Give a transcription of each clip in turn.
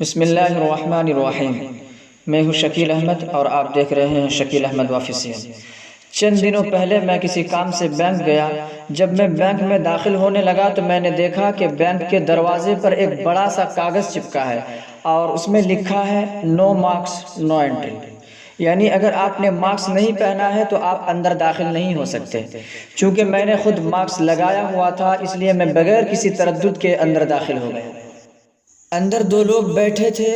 بسم اللہ الرحمن الرحیم۔ میں ہوں شکیل احمد اور آپ دیکھ رہے ہیں شکیل احمد آفیشیل۔ چند دنوں پہلے میں کسی کام سے بینک گیا۔ جب میں بینک میں داخل ہونے لگا تو میں نے دیکھا کہ بینک کے دروازے پر ایک بڑا سا کاغذ چپکا ہے اور اس میں لکھا ہے نو مارکس نو انٹری، یعنی اگر آپ نے مارکس نہیں پہنا ہے تو آپ اندر داخل نہیں ہو سکتے۔ چونکہ میں نے خود مارکس لگایا ہوا تھا اس لیے میں بغیر کسی تردد کے اندر داخل ہو گیا۔ اندر دو لوگ بیٹھے تھے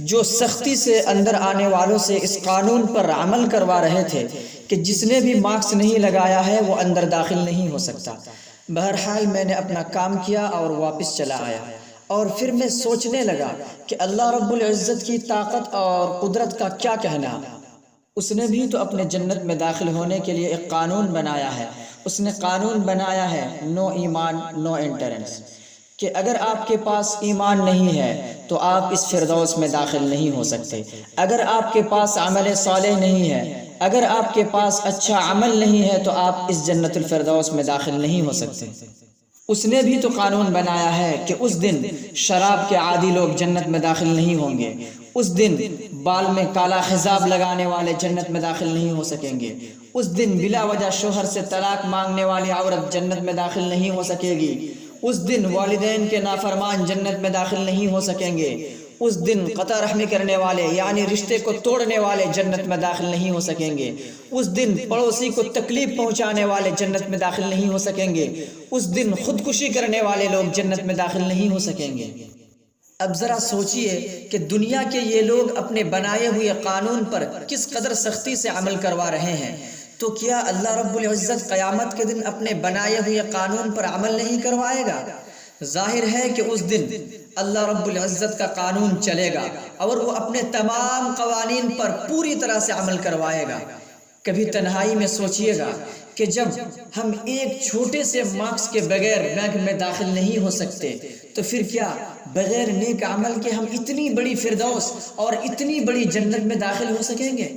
جو سختی سے اندر آنے والوں سے اس قانون پر عمل کروا رہے تھے کہ جس نے بھی مارکس نہیں لگایا ہے وہ اندر داخل نہیں ہو سکتا۔ بہرحال میں نے اپنا کام کیا اور واپس چلا آیا، اور پھر میں سوچنے لگا کہ اللہ رب العزت کی طاقت اور قدرت کا کیا کہنا۔ اس نے بھی تو اپنے جنت میں داخل ہونے کے لیے ایک قانون بنایا ہے۔ اس نے قانون بنایا ہے نو ایمان نو انٹرنس، کہ اگر آپ کے پاس ایمان نہیں ہے تو آپ اس فردوس میں داخل نہیں ہو سکتے۔ اگر آپ کے پاس عمل صالح نہیں ہے، اگر آپ کے پاس اچھا عمل نہیں ہے تو آپ اس جنت الفردوس میں داخل نہیں ہو سکتے۔ اس نے بھی تو قانون بنایا ہے کہ اس دن شراب کے عادی لوگ جنت میں داخل نہیں ہوں گے، اس دن بال میں کالا خضاب لگانے والے جنت میں داخل نہیں ہو سکیں گے، اس دن بلا وجہ شوہر سے طلاق مانگنے والی عورت جنت میں داخل نہیں ہو سکے گی، اس دن والدین کے نافرمان جنت میں داخل نہیں ہو سکیں گے، اس دن قطع رحمی کرنے والے یعنی رشتے کو توڑنے والے جنت میں داخل نہیں ہو سکیں گے، اس دن پڑوسی کو تکلیف پہنچانے والے جنت میں داخل نہیں ہو سکیں گے، اس دن خودکشی کرنے والے لوگ جنت میں داخل نہیں ہو سکیں گے۔ اب ذرا سوچئے کہ دنیا کے یہ لوگ اپنے بنائے ہوئے قانون پر کس قدر سختی سے عمل کروا رہے ہیں، تو کیا اللہ رب العزت قیامت کے دن اپنے بنائے ہوئے قانون پر عمل نہیں کروائے گا؟ ظاہر ہے کہ اس دن اللہ رب العزت کا قانون چلے گا اور وہ اپنے تمام قوانین پر پوری طرح سے عمل کروائے گا۔ کبھی تنہائی میں سوچئے گا کہ جب ہم ایک چھوٹے سے مارکس کے بغیر بینک میں داخل نہیں ہو سکتے تو پھر کیا بغیر نیک عمل کے ہم اتنی بڑی فردوس اور اتنی بڑی جنت میں داخل ہو سکیں گے؟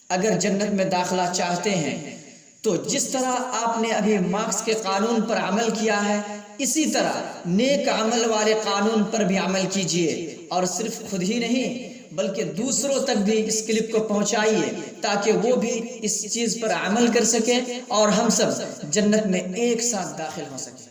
اگر جنت میں داخلہ چاہتے ہیں تو جس طرح آپ نے ابھی مارکس کے قانون پر عمل کیا ہے اسی طرح نیک عمل والے قانون پر بھی عمل کیجئے، اور صرف خود ہی نہیں بلکہ دوسروں تک بھی اس کلپ کو پہنچائیے تاکہ وہ بھی اس چیز پر عمل کر سکے اور ہم سب جنت میں ایک ساتھ داخل ہو سکیں۔